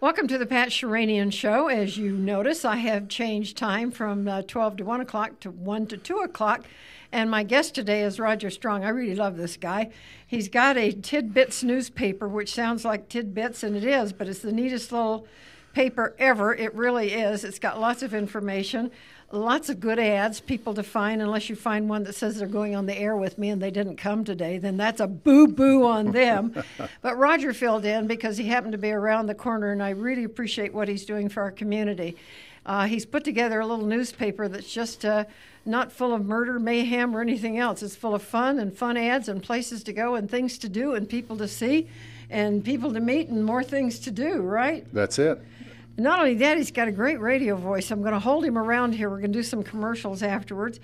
Welcome to the Pat+Sheranian Show. As you notice, I have changed time from 12 to 1 o'clock to 1 to 2 o'clock. And my guest today is Roger Strong. I really love this guy. He's got a Tidbits newspaper, which sounds like tidbits, and it is, but it's the neatest little paper ever. It really is. It's got lots of information, lots of good ads, people to find, unless you find one that says they're going on the air with me and they didn't come today, then that's a boo-boo on them. But Roger filled in because he happened to be around the corner, and I really appreciate what he's doing for our community. He's put together a little newspaper that's just not full of murder, mayhem, or anything else. It's full of fun ads and places to go and things to do and people to see and people to meet and more things to do, right? That's it. Not only that, he's got a great radio voice. I'm going to hold him around here. We're going to do some commercials afterwards.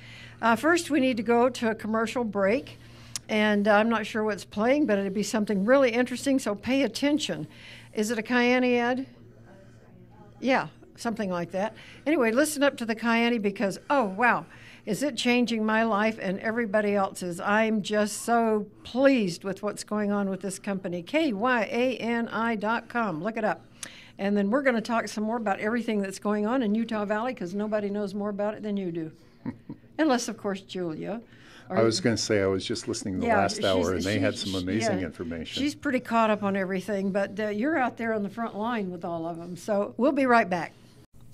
First, we need to go to a commercial break, and I'm not sure what's playing, but it'll be something really interesting, so pay attention. Is it a Cayenne ad? Yeah, something like that. Anyway, listen up to the Cayenne because, oh, wow, is it changing my life and everybody else's. I'm just so pleased with what's going on with this company, KYANI.com. Look it up. And then we're going to talk some more about everything that's going on in Utah Valley because nobody knows more about it than you do. Unless, of course, Julia. I was going to say I was just listening the last hour, and they had some amazing information. She's pretty caught up on everything, but you're out there on the front line with all of them. So we'll be right back.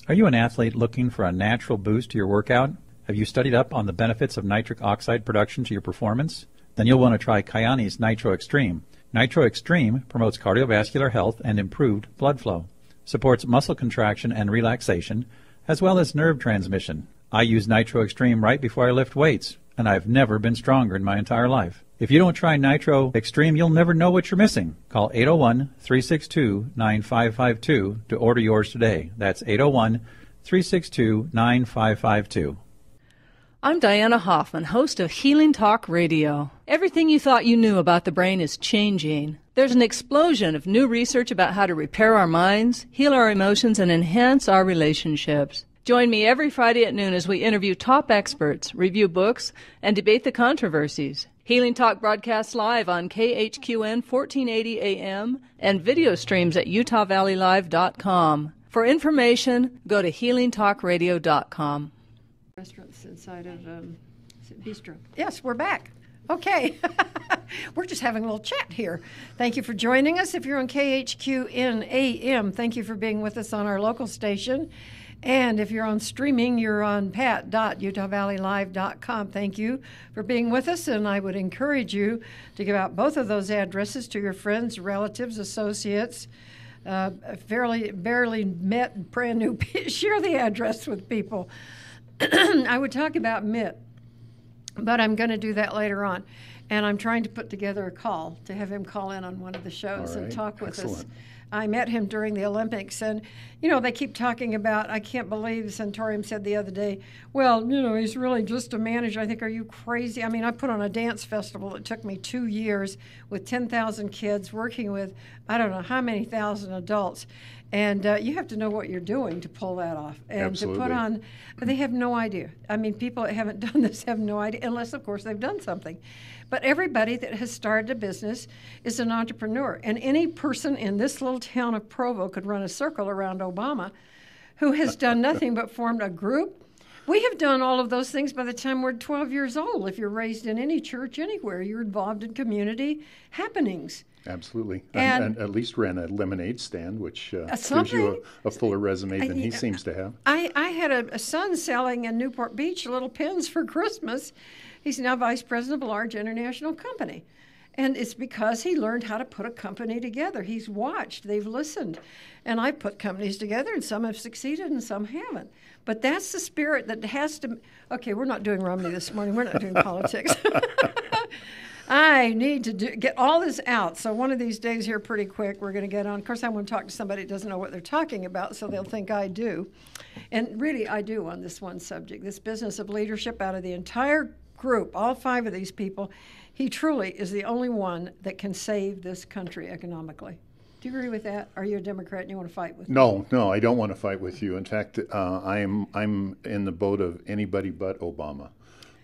Are you an athlete looking for a natural boost to your workout? Have you studied up on the benefits of nitric oxide production to your performance? Then you'll want to try Cayenne's Nitro Extreme. Nitro Extreme promotes cardiovascular health and improved blood flow, supports muscle contraction and relaxation, as well as nerve transmission. I use Nitro Extreme right before I lift weights, and I've never been stronger in my entire life. If you don't try Nitro Extreme, you'll never know what you're missing. Call 801-362-9552 to order yours today. That's 801-362-9552. I'm Diana Hoffman, host of Healing Talk Radio. Everything you thought you knew about the brain is changing. There's an explosion of new research about how to repair our minds, heal our emotions, and enhance our relationships. Join me every Friday at noon as we interview top experts, review books, and debate the controversies. Healing Talk broadcasts live on KHQN 1480 AM and video streams at utah+valley+live.com. For information, go to healingtalkradio.com. Restaurants inside of Bistro. Yes, we're back. Okay. We're just having a little chat here. Thank you for joining us. If you're on KHQN AM, thank you for being with us on our local station. And if you're on streaming, you're on pat.utah+valley+live.com. Thank you for being with us, and I would encourage you to give out both of those addresses to your friends, relatives, associates, barely met, brand new. Share the address with people. I would talk about Mitt, but I'm going to do that later on. And I'm trying to put together a call to have him call in on one of the shows and talk with us. I met him during the Olympics, and, you know, they keep talking about, I can't believe Centurium said the other day, well, you know, he's really just a manager. I think, are you crazy? I mean, I put on a dance festival that took me 2 years with 10,000 kids working with, I don't know how many thousand adults. And you have to know what you're doing to pull that off. And Absolutely. To put on, they have no idea. I mean, people that haven't done this have no idea, unless, of course, they've done something. But everybody that has started a business is an entrepreneur. And any person in this little town of Provo could run a circle around Obama who has done nothing but formed a group. We have done all of those things by the time we're 12 years old. If you're raised in any church anywhere, you're involved in community happenings. Absolutely. And at least ran a lemonade stand, which gives you a fuller resume than he seems to have. I had a son selling in Newport Beach little pins for Christmas. He's now vice president of a large international company. And it's because he learned how to put a company together. He's watched, they've listened. And I've put companies together, and some have succeeded and some haven't. But that's the spirit that has to... Okay, we're not doing Romney this morning. We're not doing politics. I need to get all this out. So one of these days here pretty quick, we're going to get on. Of course, I want to talk to somebody that doesn't know what they're talking about, so they'll think I do. And really, I do on this one subject, this business of leadership. Out of the entire group, all 5 of these people, he truly is the only one that can save this country economically. Do you agree with that? Are you a Democrat and you want to fight with me? No, I don't want to fight with you. In fact, I'm in the boat of anybody but Obama.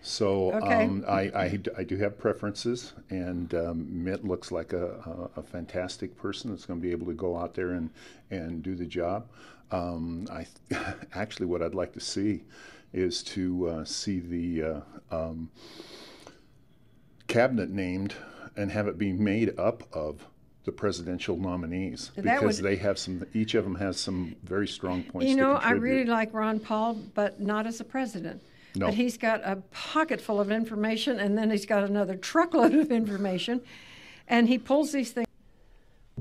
So Okay. I do have preferences, and Mitt looks like a fantastic person that's going to be able to go out there and do the job. Actually, what I'd like to see is to see the cabinet named and have it be made up of the presidential nominees, because they have each of them has some very strong points to contribute. I really like Ron Paul, but not as a president. No. But he's got a pocket full of information, and then he's got another truckload of information, and he pulls these things.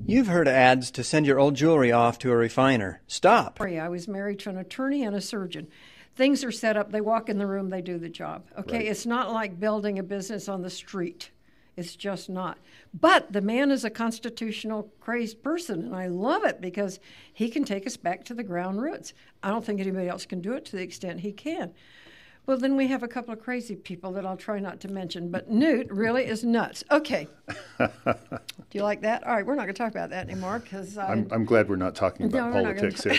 You've heard ads to send your old jewelry off to a refiner. Stop. I was married to an attorney and a surgeon. Things are set up. They walk in the room. They do the job. Okay, Right. It's not like building a business on the street. It's just not. But the man is a constitutional crazed person, and I love it because he can take us back to the ground roots. I don't think anybody else can do it to the extent he can. Well, then we have a couple of crazy people that I'll try not to mention, but Newt really is nuts. Okay. Do you like that? All right, we're not going to talk about that anymore because I'm glad we're not talking about politics here.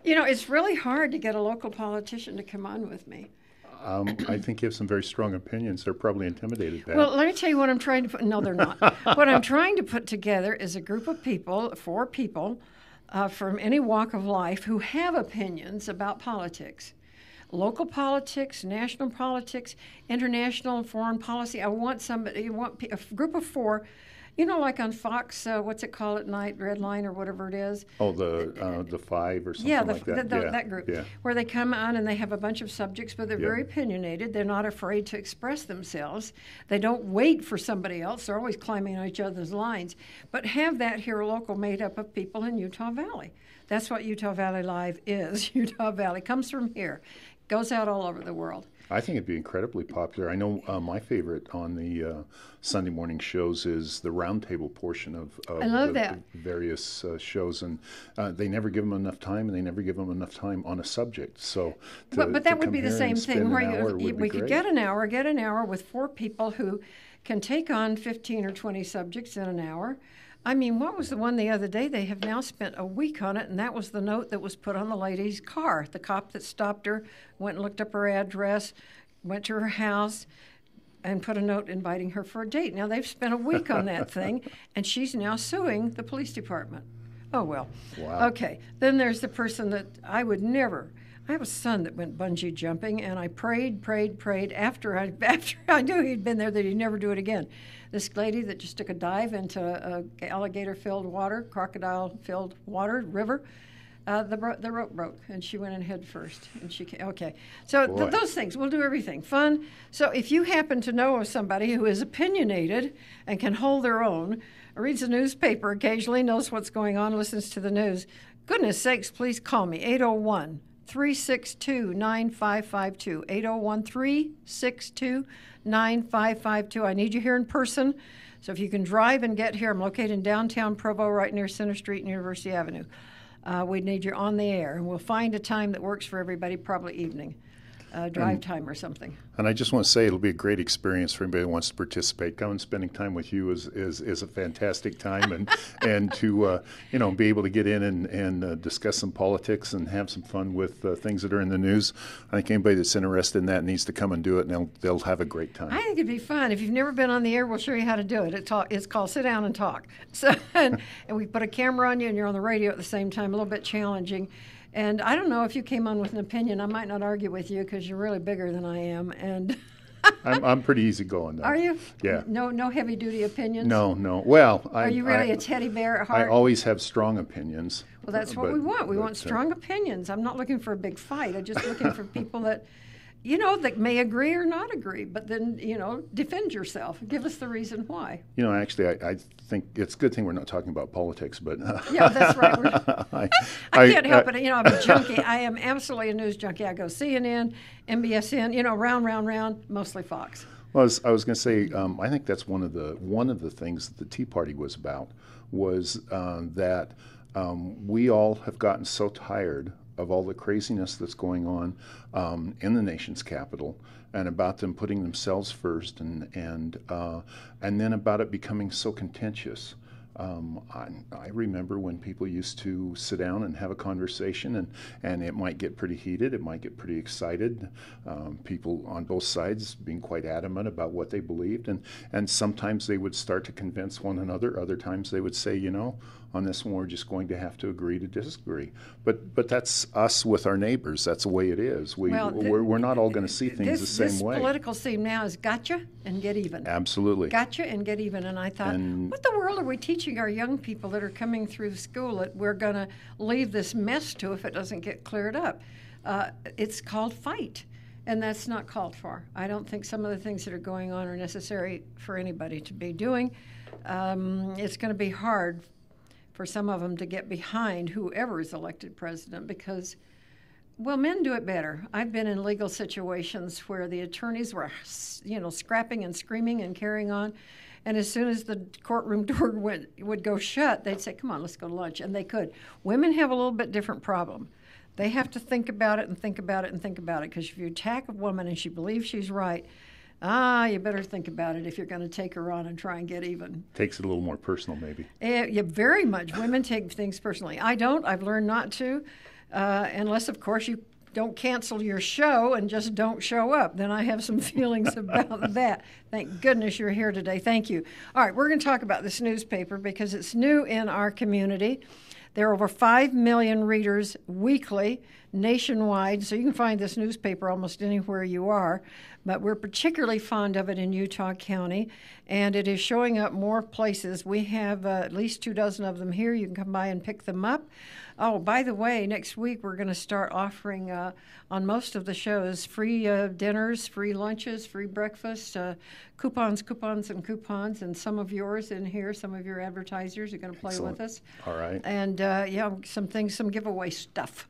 It's really hard to get a local politician to come on with me. I think you have some very strong opinions. They're probably intimidated by it. Well, let me tell you what I'm trying to put. No, they're not. What I'm trying to put together is a group of people, 4 people from any walk of life who have opinions about politics. Local politics, national politics, international and foreign policy. I want a group of 4, like on Fox, what's it called at night, Red Line or whatever it is. Oh, the 5 or something like that. That group, where they come on and they have a bunch of subjects, but they're very opinionated. They're not afraid to express themselves. They don't wait for somebody else. They're always climbing on each other's lines. But have that here local made up of people in Utah Valley. That's what Utah Valley Live is. Utah Valley comes from here. Goes out all over the world. I think it'd be incredibly popular. I know my favorite on the Sunday morning shows is the roundtable portion of I love that. The various shows, and they never give them enough time, and they never give them enough time on a subject. So, but that would be the same thing. Where we could get an hour with 4 people who can take on 15 or 20 subjects in an hour. I mean, what was the one the other day? They have now spent a week on it, and that was the note that was put on the lady's car. The cop that stopped her went and looked up her address, went to her house, and put a note inviting her for a date. Now, they've spent a week on that thing, and she's now suing the police department. Oh, well. Wow. Okay. Then there's the person that I would never... I have a son that went bungee jumping, and I prayed after I knew he'd been there that he'd never do it again. This lady that just took a dive into alligator-filled water, crocodile-filled water, river, the rope broke, and she went in head first. And so those things, we'll do everything. Fun. So if you happen to know of somebody who is opinionated and can hold their own, reads a newspaper occasionally, knows what's going on, listens to the news, goodness sakes, please call me, 801-362-9552, 801-362-9552. I need you here in person, so if you can drive and get here, I'm located in downtown Provo, right near Center Street and University Avenue. We need you on the air, and we'll find a time that works for everybody, probably evening, drive time or something. And I just want to say it'll be a great experience for anybody who wants to participate. Coming and spending time with you is a fantastic time, and to be able to get in and discuss some politics and have some fun with things that are in the news. I think anybody that's interested in that needs to come and do it, and they'll have a great time. I think it'd be fun. If you've never been on the air, we'll show you how to do it. It's called Sit Down and Talk. So and we put a camera on you, and you're on the radio at the same time. A little bit challenging. And I don't know if you came on with an opinion. I might not argue with you because you're really bigger than I am. And I'm pretty easygoing, though. Are you? Yeah. No heavy duty opinions. No. Well, are you really a teddy bear at heart? I always have strong opinions. Well, that's what we want. We want strong opinions. I'm not looking for a big fight. I'm just looking for people that, that may agree or not agree, but then, defend yourself. Give us the reason why. Actually, I think it's a good thing we're not talking about politics, but... Yeah, that's right. I can't help it. I'm a junkie. I am absolutely a news junkie. I go CNN, MBSN, round, mostly Fox. Well, I was going to say, I think that's one of the things that the Tea Party was about, was that we all have gotten so tired of all the craziness that's going on in the nation's capital, and about them putting themselves first, and then about it becoming so contentious. I remember when people used to sit down and have a conversation, and it might get pretty heated, it might get pretty excited. People on both sides being quite adamant about what they believed, and sometimes they would start to convince one another. Other times they would say, on this one we're just going to have to agree to disagree. But that's us with our neighbors. That's the way it is. We're not all going to see things the same way. This political scene now is gotcha and get even. Absolutely. Gotcha and get even. And I thought, what the world are we teaching our young people that are coming through school that we're going to leave this mess to if it doesn't get cleared up? It's called fight, and that's not called for. I don't think some of the things that are going on are necessary for anybody to be doing. It's going to be hard for some of them to get behind whoever is elected president because, well, men do it better. I've been in legal situations where the attorneys were, scrapping and screaming and carrying on, and as soon as the courtroom door would go shut, they'd say, come on, let's go to lunch, and they could. Women have a little bit different problem. They have to think about it and think about it and think about it, because if you attack a woman and she believes she's right, you better think about it if you're going to take her on and try and get even. Takes it a little more personal, maybe. Yeah, very much. Women take things personally. I don't. I've learned not to, unless, of course, you don't cancel your show and just don't show up. Then I have some feelings about that. Thank goodness you're here today. Thank you. All right, we're going to talk about this newspaper because it's new in our community. There are over 5 million readers weekly nationwide, so you can find this newspaper almost anywhere you are. But we're particularly fond of it in Utah County, and it is showing up more places. We have at least 24 of them here. You can come by and pick them up. Oh, by the way, next week we're going to start offering on most of the shows free dinners, free lunches, free breakfast, coupons, and some of yours in here, some of your advertisers are going to play Excellent. with us. All right. And, some giveaway stuff.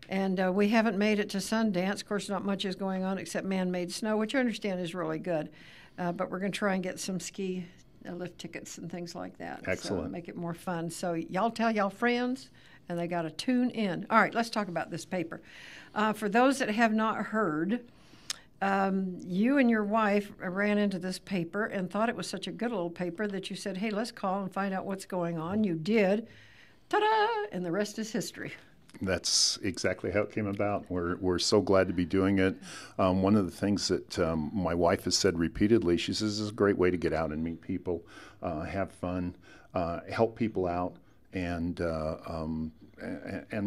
And we haven't made it to Sundance. Of course, not much is going on except man-made snow, which I understand is really good. But we're going to try and get some ski lift tickets and things like that. Excellent. So make it more fun. So y'all tell y'all friends, and they got to tune in. All right, let's talk about this paper. For those that have not heard, you and your wife ran into this paper and thought it was such a good little paper that you said, hey, let's call and find out what's going on. You did. Ta-da! And the rest is history. That's exactly how it came about. We're so glad to be doing it. One of the things that my wife has said repeatedly, she says, this is a great way to get out and meet people, have fun, help people out, and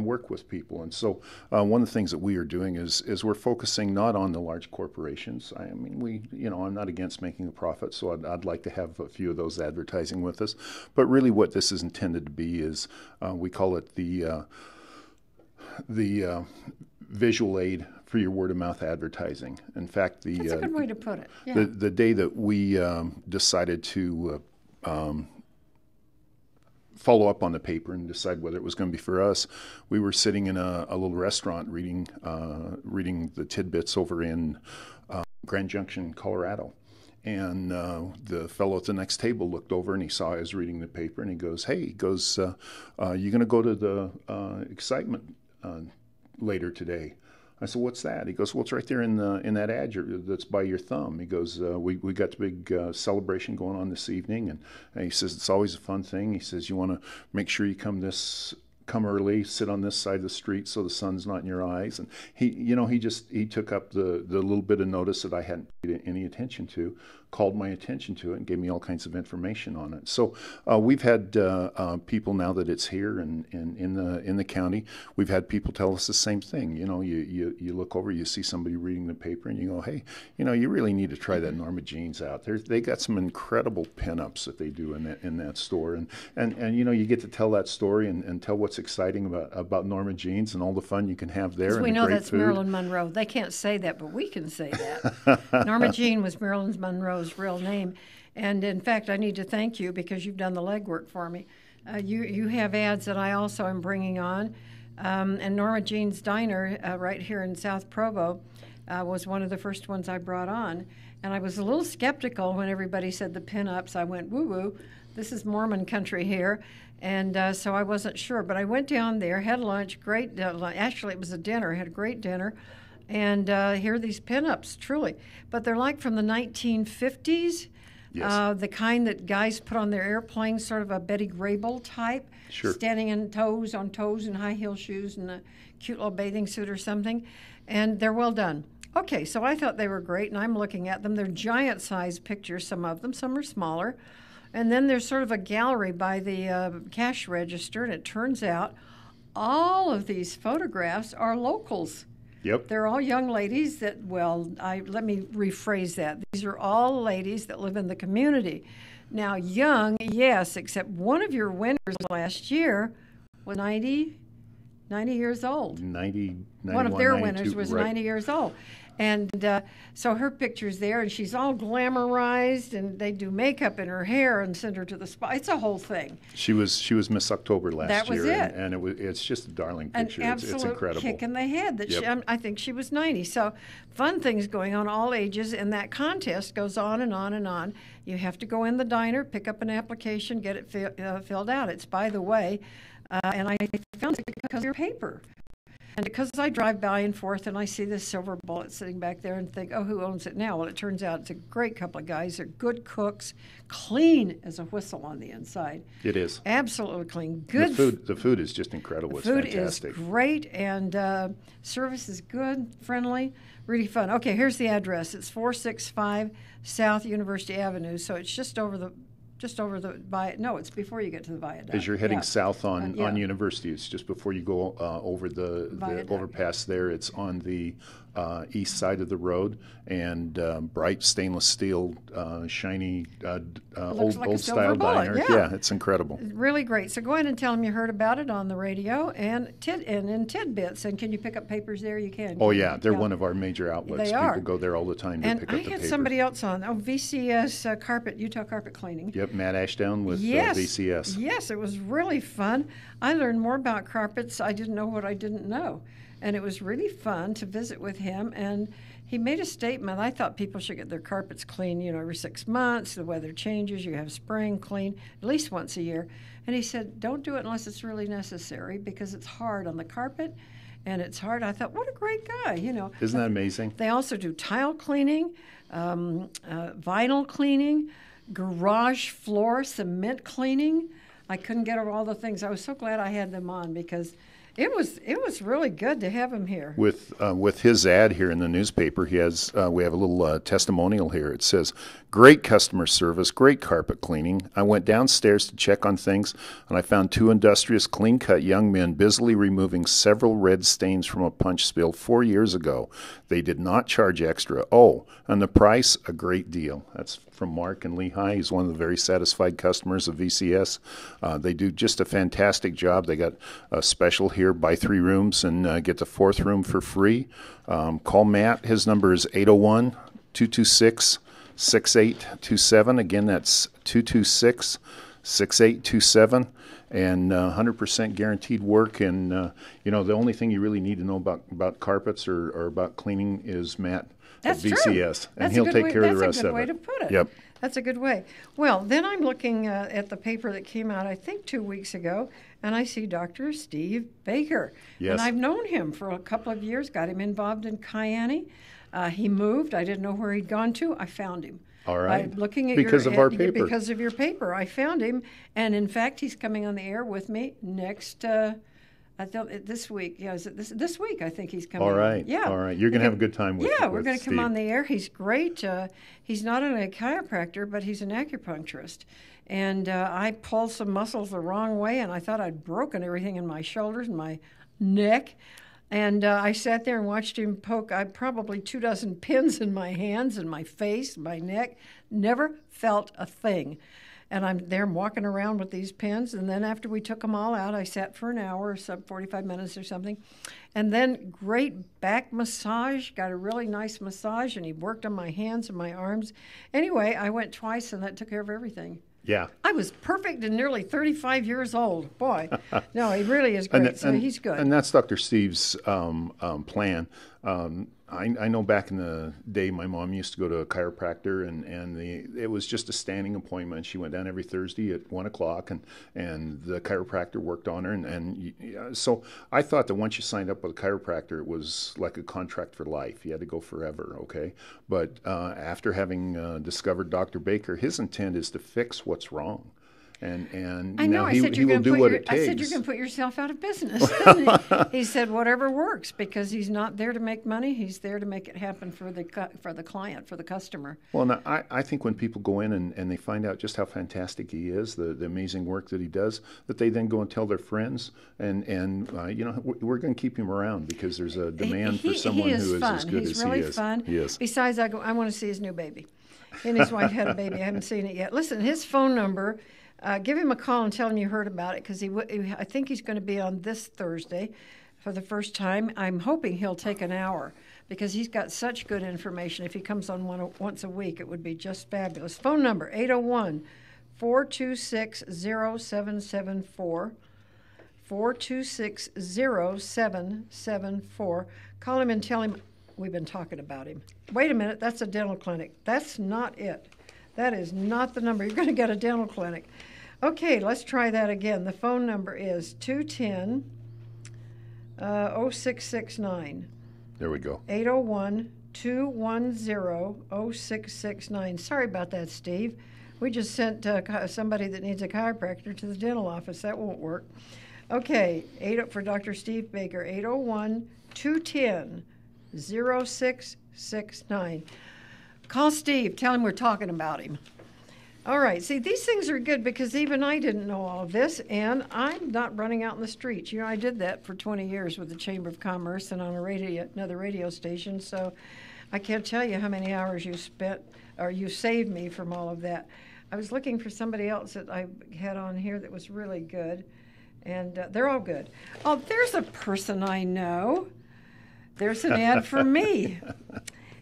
work with people. And so one of the things that we are doing is we're focusing not on the large corporations. I mean, I'm not against making a profit, so I'd like to have a few of those advertising with us. But really what this is intended to be is, we call it the visual aid for your word-of-mouth advertising. In fact, that's a good way to put it. Yeah. The day that we decided to follow up on the paper and decide whether it was going to be for us, we were sitting in a little restaurant reading the tidbits over in Grand Junction, Colorado. And the fellow at the next table looked over and he saw I was reading the paper and he goes, hey, you going to go to the excitement later today? I said, what's that? He goes, well, it's right there in that ad that's by your thumb. He goes, we got the big celebration going on this evening. And he says, it's always a fun thing. He says, you want to make sure you come early, sit on this side of the street so the sun's not in your eyes. And he took up the little bit of notice that I hadn't paid any attention to, called my attention to it, and gave me all kinds of information on it. So we've had people now that it's here and in the county. We've had people tell us the same thing. You look over, you see somebody reading the paper, and you go, hey, you really need to try that Norma Jeans out. They got some incredible pinups that they do in that store, and you get to tell that story and tell what's exciting about Norma Jeans and all the fun you can have there. We know that's Marilyn Monroe. They can't say that, but we can say that. Norma Jean was Marilyn Monroe's real name. And in fact, I need to thank you because you've done the legwork for me. You have ads that I also am bringing on. And Norma Jean's Diner right here in South Provo was one of the first ones I brought on. And I was a little skeptical when everybody said the pinups. I went, woo-woo, this is Mormon country here. And so I wasn't sure. But I went down there, had lunch, great actually, it was a dinner, had a great dinner. And here are these pinups, truly. But they're like from the 1950s. Yes. The kind that guys put on their airplanes, sort of a Betty Grable type. Sure. Standing on toes in high heel shoes and a cute little bathing suit or something. And they're well done. Okay, so I thought they were great, and I'm looking at them. They're giant-sized pictures, some of them. Some are smaller. And then there's sort of a gallery by the cash register, and it turns out all of these photographs are locals. Yep. They're all young ladies that, let me rephrase that. These are all ladies that live in the community. Now, young, yes, except one of your winners last year was 90 years old. 90, 91, one of their 92, winners was right. 90 years old. And so her picture's there, and she's all glamorized, and they do makeup in her hair and send her to the spa. It's a whole thing. She was Miss October last year. That was it. And it's just a darling An picture. absolute It's incredible. kick in the head. That Yep. I think she was 90. So fun things going on all ages, and that contest goes on and on and on. You have to go in the diner, pick up an application, get it filled out. It's by the way, and I found it because of your paper. And because I drive back and forth and I see this silver bullet sitting back there and think, oh, who owns it now? Well, it turns out it's a great couple of guys. They're good cooks, clean as a whistle on the inside. It is. Absolutely clean. Good. The food is just incredible. It's Food fantastic. is great, and service is good, friendly, really fun. Okay, here's the address. It's 465 South University Avenue, so it's just over the no, it's before you get to the viaduct. As you're heading Yeah. south on Yeah. University, it's just before you go over the Viaduct. overpass there. It's on the east side of the road, and bright stainless steel, shiny, Looks like a old silver style bullet, diner. yeah. It's incredible. Really great. So go ahead and tell them you heard about it on the radio and in tidbits. And can you pick up papers there? You can. Oh yeah, they're one of our major outlets. They are. People go there all the time to And pick I up the had paper. somebody else on. Oh, VCS Utah Carpet Cleaning. Yep, Matt Ashdown with Yes. VCS. Yes, it was really fun. I learned more about carpets. I didn't know what I didn't know. And it was really fun to visit with him. And he made a statement. I thought people should get their carpets cleaned, every 6 months. The weather changes. You have spring clean at least once a year. And he said, don't do it unless it's really necessary because it's hard on the carpet. And it's hard. I thought, what a great guy, Isn't that amazing? They also do tile cleaning, vinyl cleaning, garage floor, cement cleaning. I couldn't get over all the things. I was so glad I had them on because it was really good to have him here. With his ad here in the newspaper, he has we have a little testimonial here. It says, "Great customer service, great carpet cleaning. I went downstairs to check on things, and I found two industrious, clean-cut young men busily removing several red stains from a punch spill 4 years ago. They did not charge extra. Oh, and the price, a great deal." That's from Mark in Lehigh. He's one of the very satisfied customers of VCS. They do just a fantastic job. They got a special here, buy 3 rooms and get the 4th room for free. Call Matt. His number is 801-226-6827. Again, that's 226-6827. And 100% guaranteed work. And, the only thing you really need to know about carpets or about cleaning is Matt That's at VCS. true. And he'll take care of the rest That's a of good way it. to put it. Yep. That's a good way. Well, then I'm looking at the paper that came out, I think, 2 weeks ago, and I see Dr. Steve Baker. Yes. And I've known him for a couple of years, got him involved in Kyani. He moved. I didn't know where he'd gone to. I found him. All right. By looking at Because of our paper. Because of your paper. I found him. And, in fact, he's coming on the air with me next I thought this week. Yeah, is it this week? I think he's coming. All right. Yeah. All right. You're going to have a good time with Yeah, we're going to come Steve. on the air. He's great. He's not only a chiropractor, but he's an acupuncturist. And I pulled some muscles the wrong way, and I thought I'd broken everything in my shoulders and my neck. And I sat there and watched him poke probably 24 pins in my hands and my face, my neck. Never felt a thing. And I'm walking around with these pins. And then after we took them all out, I sat for an hour or 45 minutes or something. And then great back massage, got a really nice massage, and he worked on my hands and my arms. Anyway, I went twice, and that took care of everything. Yeah. I was perfect and nearly 35 years old. Boy, no, he really is great. So he's good. And that's Dr. Steve's plan. I know back in the day, my mom used to go to a chiropractor, and it was just a standing appointment. She went down every Thursday at 1 o'clock, and the chiropractor worked on her. So I thought that once you signed up with a chiropractor, it was like a contract for life. You had to go forever, okay? But after having discovered Dr. Baker, his intent is to fix what's wrong. And I know. now he will do what it takes. I said you're going to put yourself out of business. He said whatever works, because he's not there to make money. He's there to make it happen for the client, for the customer. Well, now, I think when people go in and they find out just how fantastic he is, the amazing work that he does, that they then go and tell their friends, and we're going to keep him around because there's a demand for someone who is as good as he is. He's really fun. He is. Besides, I want to see his new baby. He and his wife had a baby. I haven't seen it yet. Listen, his phone number. Give him a call and tell him you heard about it, because I think he's going to be on this Thursday for the first time. I'm hoping he'll take an hour, because he's got such good information. If he comes on once a week, it would be just fabulous. Phone number, 801-426-0774, 426-0774. Call him and tell him we've been talking about him. Wait a minute, that's a dental clinic. That's not it. That is not the number. You're going to get a dental clinic. Okay, let's try that again. The phone number is 210-0669. There we go. 801-210-0669. Sorry about that, Steve. We just sent somebody that needs a chiropractor to the dental office. That won't work. Okay, for Dr. Steve Baker, 801-210-0669. Call Steve. Tell him we're talking about him. All right. See, these things are good, because even I didn't know all of this, and I'm not running out in the streets. You know, I did that for 20 years with the Chamber of Commerce and on another radio station, so I can't tell you how many hours you spent, or you saved me from all of that. I was looking for somebody else that I had on here that was really good, and they're all good. Oh, there's a person I know. There's an ad for me.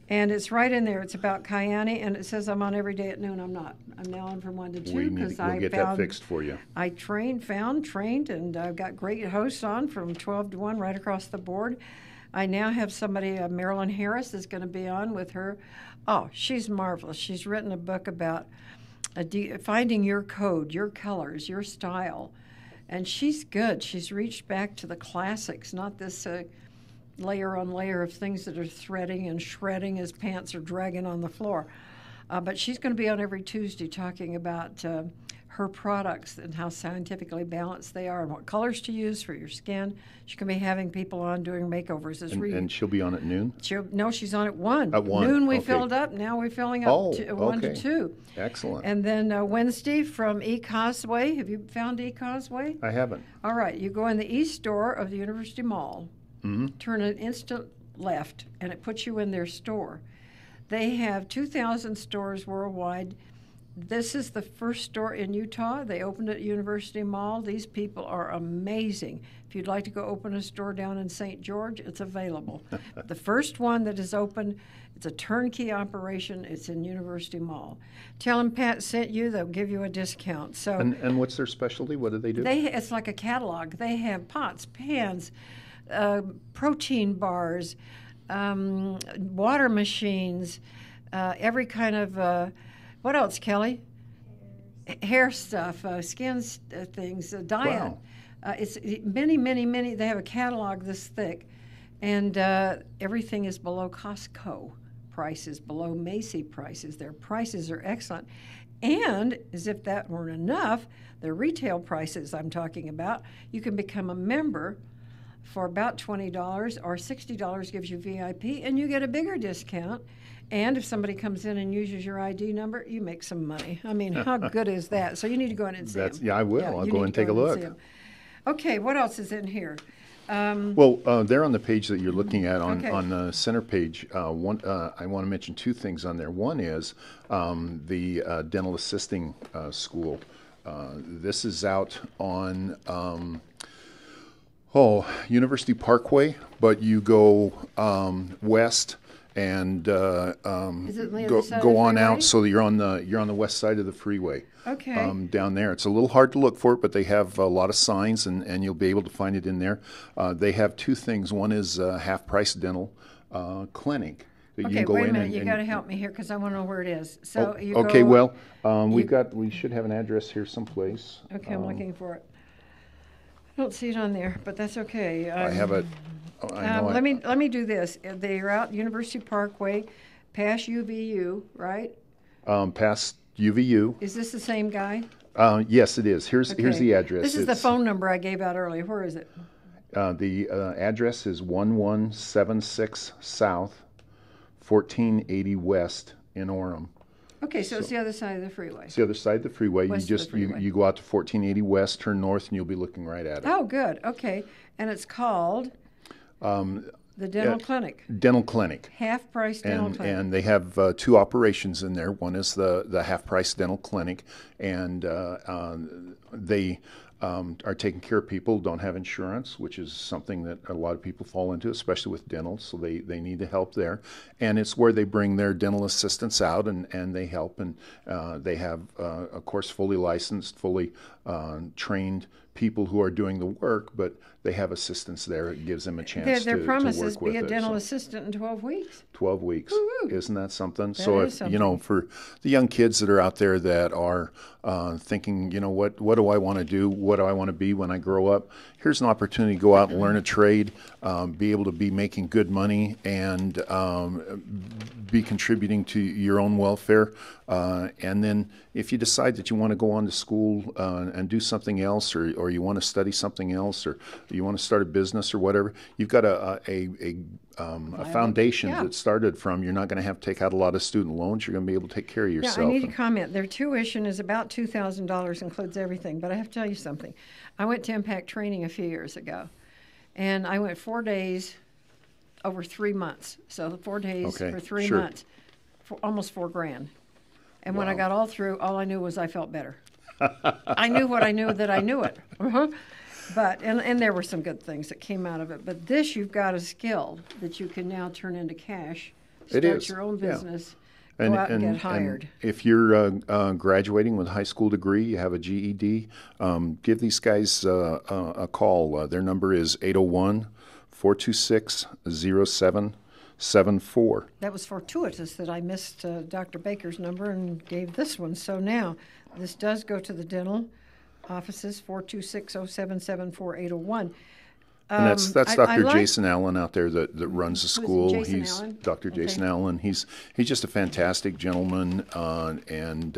And it's right in there. It's about Kyani, and it says I'm on every day at noon. I'm not. I'm now on from 1 to 2 because we'll get that fixed for you. I trained, and I've got great hosts on from 12 to 1 right across the board. I now have somebody, Marilyn Harris, is going to be on with her. Oh, she's marvelous. She's written a book about finding your code, your colors, your style. And she's good. She's reached back to the classics, not this layer on layer of things that are threading and shredding as pants are dragging on the floor. But she's going to be on every Tuesday talking about her products and how scientifically balanced they are and what colors to use for your skin. She's going to be having people on doing makeovers. And she'll be on at noon? No, she's on at 1. At 1. Noon we filled up. Now we're filling up to 1 to 2. Excellent. And then Wednesday from E-Causeway. Have you found E-Causeway? I haven't. All right. You go in the east door of the University Mall. Mm-hmm. Turn an instant left, and it puts you in their store. They have 2,000 stores worldwide. This is the first store in Utah. They opened it at University Mall. These people are amazing. If you'd like to go open a store down in St. George, it's available. The first one that is open, it's a turnkey operation. It's in University Mall. Tell them Pat sent you. They'll give you a discount. So. And what's their specialty? What do they do? It's like a catalog. They have pots, pans, protein bars, water machines, every kind of, what else, Kelly? Hair stuff, skin things, diet. Wow. It's many, they have a catalog this thick, and everything is below Costco prices, below Macy prices. Their prices are excellent. And, as if that weren't enough, their retail prices I'm talking about, you can become a member for about $20, or $60 gives you VIP, and you get a bigger discount. And if somebody comes in and uses your ID number, you make some money. I mean, how good is that? So you need to go in and see them. Yeah, I will. Yeah, I'll go and take a look. Okay, what else is in here? There on the page that you're looking at on the center page, I want to mention 2 things on there. One is the dental assisting school. This is out on University Parkway, but you go west and go on out, so that you're on the west side of the freeway. Okay. Down there, it's a little hard to look for it, but they have a lot of signs, and you'll be able to find it in there. They have 2 things. One is half price dental. clinic. That you Okay, can go wait a in minute. and, You got to help me here because I want to know where it is. So you okay, go, well, we should have an address here someplace. Okay, I'm looking for it. I don't see it on there, but that's okay. I have it. Let me do this. They're out University Parkway, past UVU, right? Past UVU. Is this the same guy? Yes, it is. Here's the address. This is the phone number I gave out earlier. Where is it? The address is 1176 South, 1480 West in Orem. Okay, so it's the other side of the freeway. It's the other side of the freeway. West You of the freeway. you go out to 1480 West, turn north, and you'll be looking right at it. Oh, good. Okay, and it's called the Dental Clinic. Dental Clinic. Half-price dental clinic. And they have two operations in there. One is the half-price dental clinic, and they are taking care of people who don't have insurance, which is something that a lot of people fall into, especially with dental, so they need the help there. And it's where they bring their dental assistants out and they help, and they have, of course, fully licensed, fully trained people who are doing the work, but they have assistants there. It gives them a chance their to promise work is with be a it. dental assistant in 12 weeks. 12 weeks. Woo-hoo. Isn't that something? That So is if something. for the young kids that are out there that are thinking, what do I want to do? What do I want to be when I grow up? Here's an opportunity to go out and learn a trade, be able to be making good money, and be contributing to your own welfare. And then if you decide that you want to go on to school and do something else, or you want to study something else, or you want to start a business or whatever, you've got a foundation that started from. You're not going to have to take out a lot of student loans. You're going to be able to take care of yourself. Yeah, I need to comment. Their tuition is about $2,000, includes everything. But I have to tell you something. I went to Impact Training a few years ago, and I went 4 days over 3 months. So 4 days for 3 months, for almost $4,000. And when I got all through, all I knew was I felt better. I knew what I knew that I knew it. But and there were some good things that came out of it. But this, you've got a skill that you can now turn into cash. Start your own business. Go out and get hired. And if you're graduating with a high school degree, you have a GED, give these guys a call. Their number is 801-426-0774. That was fortuitous that I missed Dr. Baker's number and gave this one. So now this does go to the dental offices, 426-0774, 801. And that's Dr. Jason Allen out there that runs the school. He's Allen? Dr. Jason Allen. He's just a fantastic gentleman and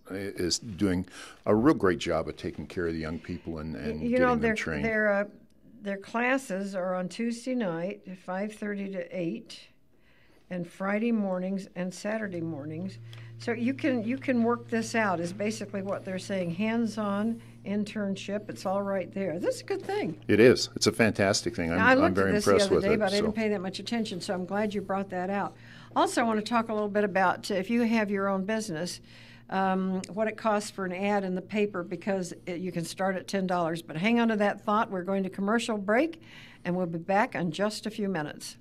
is doing a real great job of taking care of the young people and getting them trained. Their classes are on Tuesday night, 5:30 to 8, and Friday mornings and Saturday mornings. So you can work this out is basically what they're saying. Hands-on internship. It's all right there. This is a good thing. It is. It's a fantastic thing. I'm very impressed with it. I looked at this the other day, but I didn't pay that much attention, so I'm glad you brought that out. Also, I want to talk a little bit about if you have your own business, what it costs for an ad in the paper, because you can start at $10. But hang on to that thought. We're going to commercial break, and we'll be back in just a few minutes.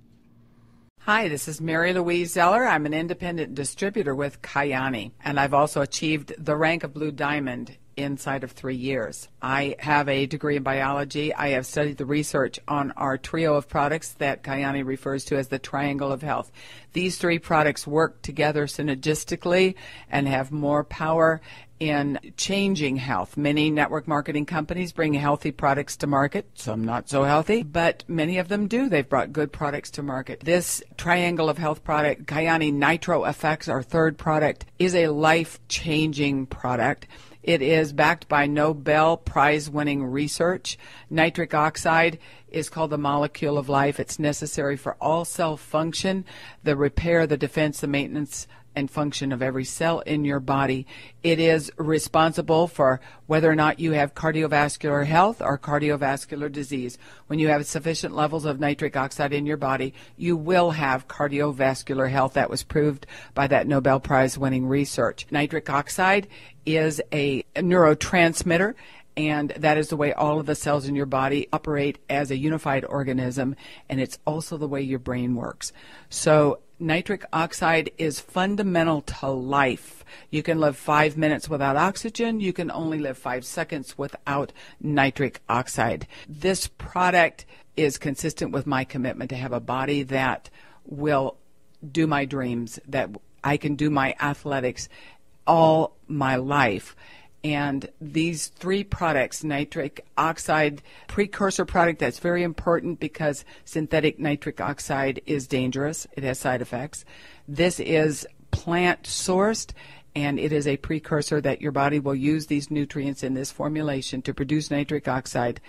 Hi, this is Mary Louise Zeller. I'm an independent distributor with Kyani, and I've also achieved the rank of Blue Diamond inside of 3 years. I have a degree in biology. I have studied the research on our trio of products that Kyani refers to as the triangle of health. These three products work together synergistically and have more power in changing health. Many network marketing companies bring healthy products to market, some not so healthy, but many of them do. They've brought good products to market. This triangle of health product, Kyani Nitro FX, our third product, is a life-changing product. It is backed by Nobel Prize-winning research. Nitric oxide is called the molecule of life. It's necessary for all cell function, the repair, the defense, the maintenance, and function of every cell in your body. It is responsible for whether or not you have cardiovascular health or cardiovascular disease. When you have sufficient levels of nitric oxide in your body, you will have cardiovascular health. That was proved by that Nobel Prize-winning research. Nitric oxide is a neurotransmitter, and that is the way all of the cells in your body operate as a unified organism, and it's also the way your brain works. So nitric oxide is fundamental to life. You can live 5 minutes without oxygen. You can only live 5 seconds without nitric oxide. This product is consistent with my commitment to have a body that will do my dreams, that I can do my athletics all my life. And these 3 products, nitric oxide precursor product, that's very important because synthetic nitric oxide is dangerous. It has side effects. This is plant sourced, and it is a precursor that your body will use these nutrients in this formulation to produce nitric oxide.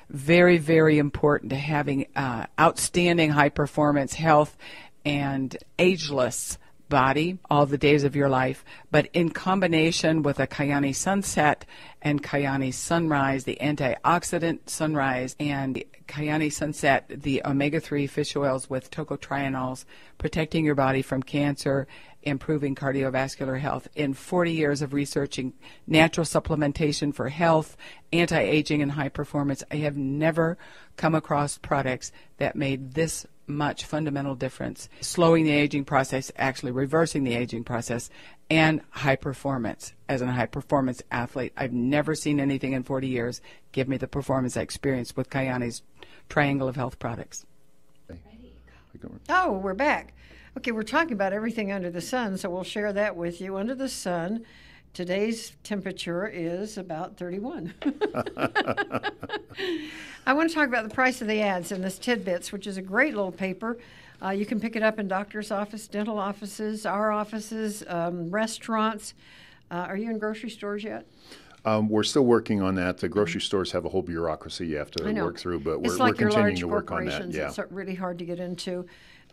Very, very important to having outstanding high performance health and ageless body all the days of your life, but in combination with a Kyani Sunset and Kyani Sunrise, the antioxidant Sunrise, and Kyani Sunset, the omega-3 fish oils with tocotrienols, protecting your body from cancer, improving cardiovascular health. In 40 years of researching natural supplementation for health, anti-aging, and high performance, I have never come across products that made this much fundamental difference, slowing the aging process, actually reversing the aging process, and high performance. As a high performance athlete, I've never seen anything in 40 years give me the performance I experienced with Kyani's Triangle of Health products. Oh, we're back. Okay, we're talking about everything under the sun, so we'll share that with you. Under the sun, today's temperature is about 31. I want to talk about the price of the ads in this Tidbits, which is a great little paper. You can pick it up in doctor's office, dental offices, our offices, restaurants. Are you in grocery stores yet? We're still working on that. The grocery stores have a whole bureaucracy you have to work through, but we're continuing to work on that. Yeah. It's really hard to get into,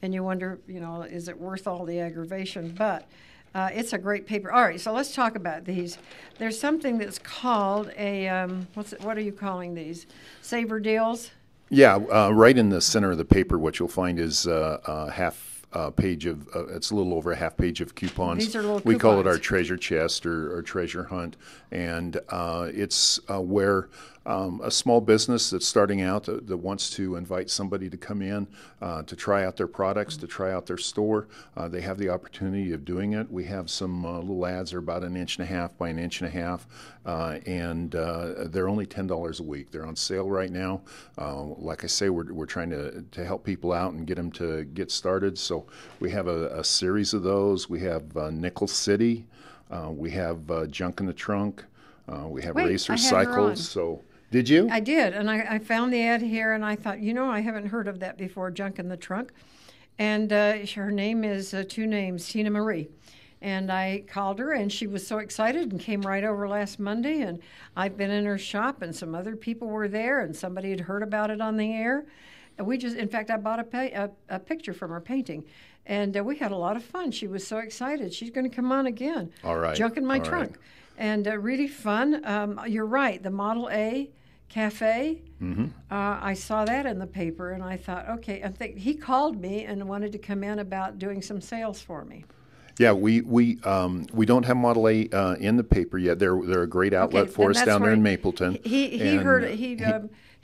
and you wonder, is it worth all the aggravation? But it's a great paper. All right, so let's talk about these. There's something that's called a, what are you calling these? Saver deals? Yeah, right in the center of the paper, what you'll find is a half page of, it's a little over a half page of coupons. These are little We call it coupons. our treasure chest or treasure hunt, and it's where a small business that's starting out that wants to invite somebody to come in to try out their products, to try out their store. They have the opportunity of doing it. We have some little ads that are about 1.5 inches by 1.5 inches, and they're only $10 a week. They're on sale right now. Like I say, we're trying to help people out and get them to get started. So we have a series of those. We have Nickel City. We have Junk in the Trunk. We have Wait, Racer I had her on. Cycles. So did you? I did, and I found the ad here, and I thought, I haven't heard of that before, Junk in the Trunk. And her name is 2 names, Tina Marie. And I called her, and she was so excited and came right over last Monday. And I've been in her shop, and some other people were there, and somebody had heard about it on the air. And in fact, I bought a picture from her painting. And we had a lot of fun. She was so excited. She's going to come on again. All right. Junk in my All trunk. right. And really fun. You're right, the Model A Cafe. Mm-hmm. I saw that in the paper, and I thought, okay. I think he called me and wanted to come in about doing some sales for me. Yeah, we don't have Model A in the paper yet. They're a great outlet for us down there in Mapleton. He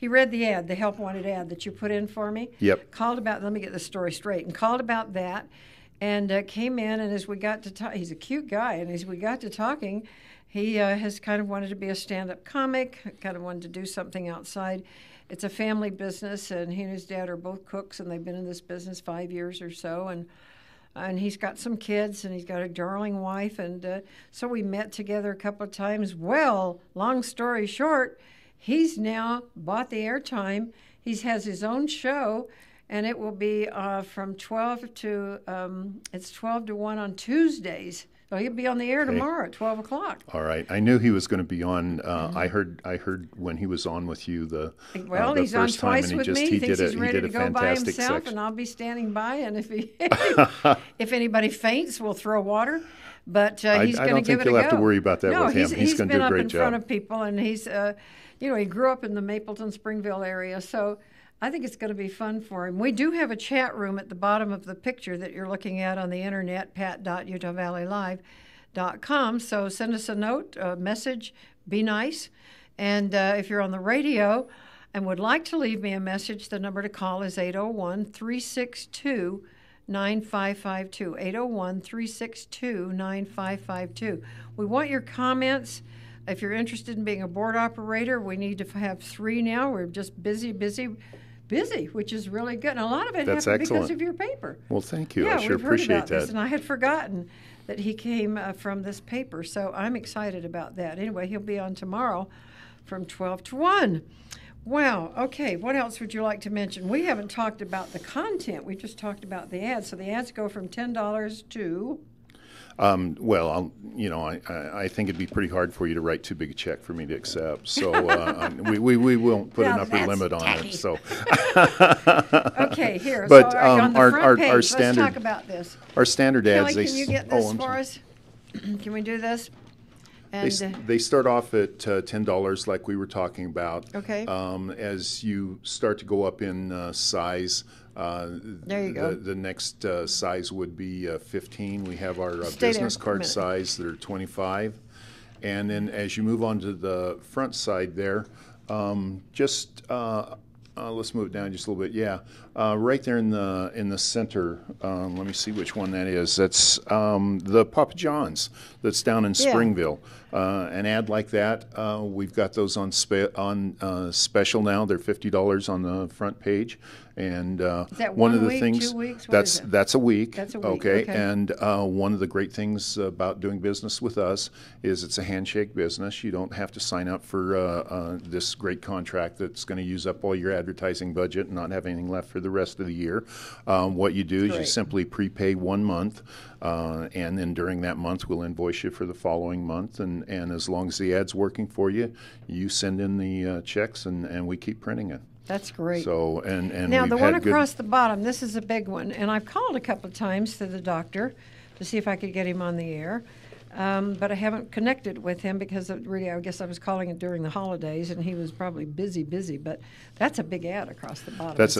read the ad, the help wanted ad that you put in for me. Yep. Called about, let me get the story straight, and called about that, and came in, and as we got to talk, he's a cute guy, and as we got to talking, he has kind of wanted to be a stand-up comic, kind of wanted to do something outside. It's a family business, and he and his dad are both cooks, and they've been in this business 5 years or so, and he's got some kids, and he's got a darling wife, and so we met together a couple of times. Well, long story short, he's now bought the airtime. He has his own show, and it will be from 12 to 1 on Tuesdays. So he'll be on the air tomorrow at 12 o'clock. All right. I knew he was going to be on. I heard when he was on with you the he's on first time, twice and with me. He thinks he's ready to go by fantastic himself, section. and I'll be standing by. And if anybody faints, we'll throw water. But he's going to give it a go. I don't think you'll have to worry about that with him. He's going to do a great job. He's been up in front of people, and he's, he grew up in the Mapleton, Springville area, so I think it's going to be fun for him. We do have a chat room at the bottom of the picture that you're looking at on the internet, pat.utah+valley+live.com. So send us a note, a message, be nice. And if you're on the radio and would like to leave me a message, the number to call is 801-362 9552. 801-362-9552. We want your comments. If you're interested in being a board operator, we need to have 3 now. We're just busy, which is really good. And a lot of it happened because of your paper. Well, thank you. Yeah, I sure we've heard appreciate about that. this, and I had forgotten that he came from this paper, so I'm excited about that. Anyway, he'll be on tomorrow from 12 to 1. Wow. Okay, what else would you like to mention? We haven't talked about the content. We just talked about the ads. So the ads go from $10 to... Well, I think it'd be pretty hard for you to write too big a check for me to accept. So we won't put an upper limit on it. So okay, here. But so on the front page, our standard, let's talk about this. Our standard ads. Kelly, can you get this for us? Can we do this? And they start off at $10, like we were talking about. Okay. As you start to go up in size, there you go. The next size would be 15. We have our Stay business there card size that are 25. And then as you move on to the front side there, let's move it down just a little bit. Yeah, right there in the center. Let me see which one that is. That's the Papa John's that's down in Springville. An ad like that, we've got those on special now. They're $50 on the front page. And is that one of the week, things 2 weeks? that's a week. That's a week. Okay. And one of the great things about doing business with us is it's a handshake business. You don't have to sign up for this great contract that's going to use up all your advertising budget and not have anything left for the rest of the year. What you do is you simply prepay 1 month, and then during that month we'll invoice you for the following month. And as long as the ad's working for you, you send in the checks, and we keep printing it. That's great. So and now we've the one had across the bottom, this is a big one, and I've called a couple of times to the doctor to see if I could get him on the air, but I haven't connected with him because really I guess I was calling it during the holidays, and he was probably busy. But that's a big ad across the bottom. That's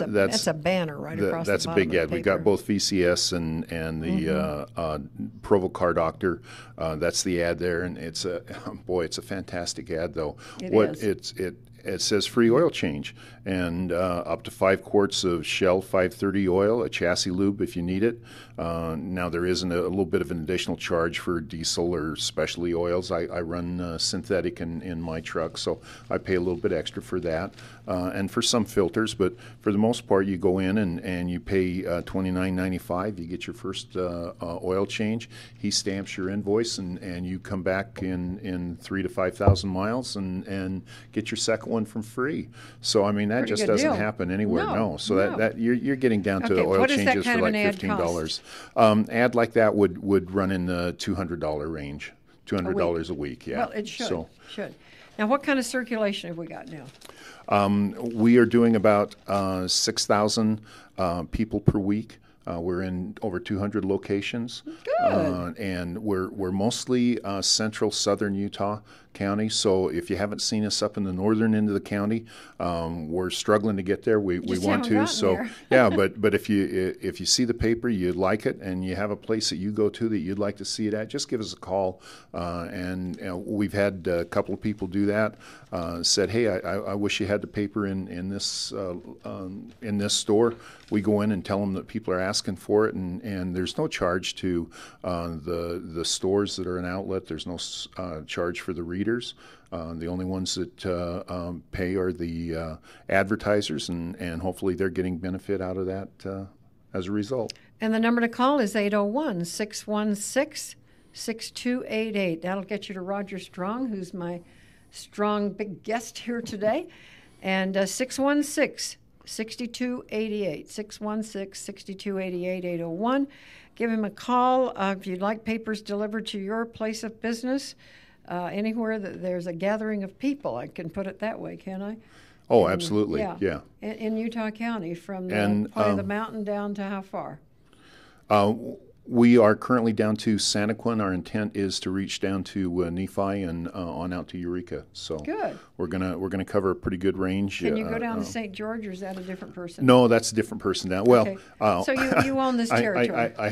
a banner right across the bottom. That's a big ad. We got both VCS and the Provo Car Doctor. That's the ad there, and it's a fantastic ad though. It says free oil change and up to 5 quarts of Shell 530 oil, a chassis lube if you need it. Now there is a little bit of an additional charge for diesel or specialty oils. I run synthetic in my truck, so I pay a little bit extra for that. And for some filters, but for the most part you go in and you pay $29.95. You get your first oil change. He stamps your invoice and you come back in 3,000 to 5,000 miles and get your second one from free. So I mean that Pretty just good doesn't deal. happen anywhere. No. That you're getting down to oil what does that changes kind for of like an ad $15. Ad like that would run in the $200 range, $200 a week. Yeah. Well, it should. Now, what kind of circulation have we got now? We are doing about 6,000 people per week. We're in over 200 locations. Good. And we're mostly central southern Utah County. So if you haven't seen us up in the northern end of the county, we're struggling to get there. We want to. So yeah, but if you see the paper, you like it, and you have a place that you go to that you'd like to see it at, just give us a call. And we've had a couple of people do that. Said, hey, I wish you had the paper in this store. We go in and tell them that people are asking for it, and there's no charge to the stores that are an outlet. There's no charge for the readers. The only ones that pay are the advertisers, and hopefully they're getting benefit out of that as a result. And the number to call is 801-616-6288. That'll get you to Roger Strong, who's my strong big guest here today, and 616-6288, 616-6288, 801. Give him a call if you'd like papers delivered to your place of business. Anywhere that there's a gathering of people, I can put it that way, can I? Oh, absolutely, yeah. In Utah County, from the point of the mountain down to how far? We are currently down to Santaquin. Our intent is to reach down to Nephi and on out to Eureka. So good. We're gonna cover a pretty good range. Can you go down to St. George, or is that a different person? No, that's a different person now. Well, okay. So you own this territory. I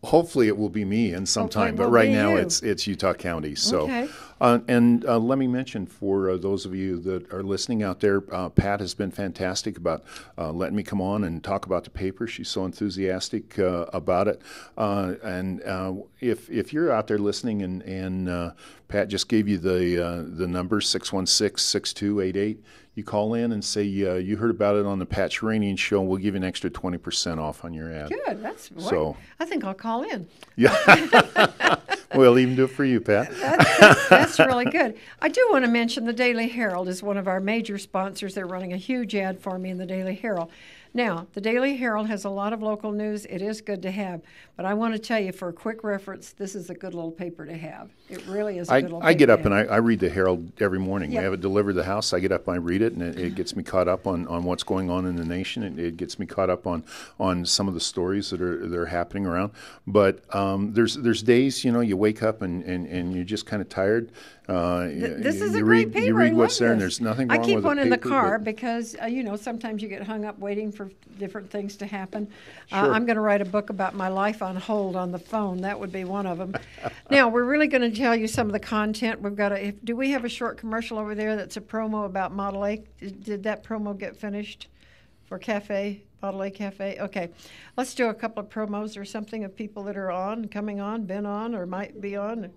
hopefully it will be me in some time, but right now it's Utah County. So, okay. And let me mention for those of you that are listening out there, Pat has been fantastic about letting me come on and talk about the paper. She's so enthusiastic about it. And if you're out there listening and Pat just gave you the number 616-6288, you call in and say you heard about it on the Pat+Sheranian show. We'll give you an extra 20% off on your ad. Good. That's so. I think I'll call in. Yeah. We'll even do it for you, Pat. That's really good. I do want to mention the Daily Herald is one of our major sponsors. They're running a huge ad for me in the Daily Herald. Now, the Daily Herald has a lot of local news. It is good to have. But I want to tell you, for a quick reference, this is a good little paper to have. It really is a good little paper. I get up and I read the Herald every morning. Yep. We have it delivered to the house. I get up and I read it, and it gets me caught up on what's going on in the nation. It gets me caught up on some of the stories that are happening around. But there's days, you wake up and you're just kind of tired. This is a great paper. You read I what's love there, this. and there's nothing wrong with I keep one in the paper, car because, sometimes you get hung up waiting for different things to happen. Sure. I'm going to write a book about my life on hold on the phone. That would be one of them. Now, we're really going to tell you some of the content. We've got do we have a short commercial over there that's a promo about Model A? Did that promo get finished for Model A Cafe? Okay. Let's do a couple of promos or something of people that are coming on, been on, or might be on.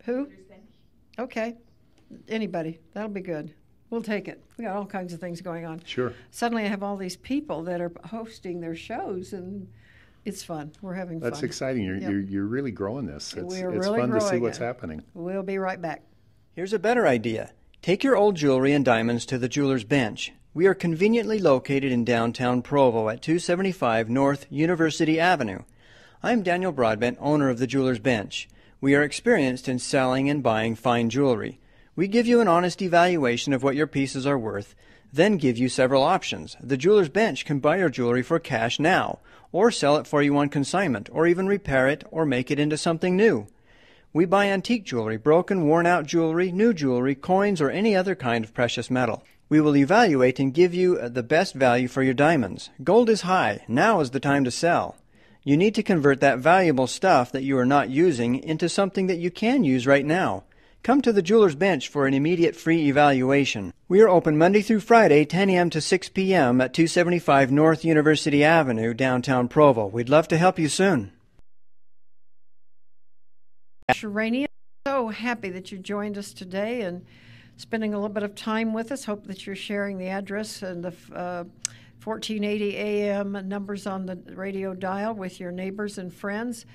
Who? Okay. Anybody. That'll be good. We'll take it. We got all kinds of things going on. Sure. Suddenly I have all these people that are hosting their shows, and it's fun. We're having fun. That's exciting. You're really growing this. It's really fun to see growing what's it. happening. We'll be right back. Here's a better idea. Take your old jewelry and diamonds to the jeweler's bench. We are conveniently located in downtown Provo at 275 North University Avenue. I'm Daniel Broadbent, owner of the jeweler's bench. We are experienced in selling and buying fine jewelry. We give you an honest evaluation of what your pieces are worth, then give you several options. The jeweler's bench can buy your jewelry for cash now, or sell it for you on consignment, or even repair it or make it into something new. We buy antique jewelry, broken, worn-out jewelry, new jewelry, coins, or any other kind of precious metal. We will evaluate and give you the best value for your diamonds. Gold is high. Now is the time to sell. You need to convert that valuable stuff that you are not using into something that you can use right now. Come to the jeweler's bench for an immediate free evaluation. We are open Monday through Friday, 10 a.m. to 6 p.m. at 275 North University Avenue, downtown Provo. We'd love to help you soon. Sheranian, so happy that you joined us today and spending a little bit of time with us. Hope that you're sharing the address and the 1480 AM numbers on the radio dial with your neighbors and friends.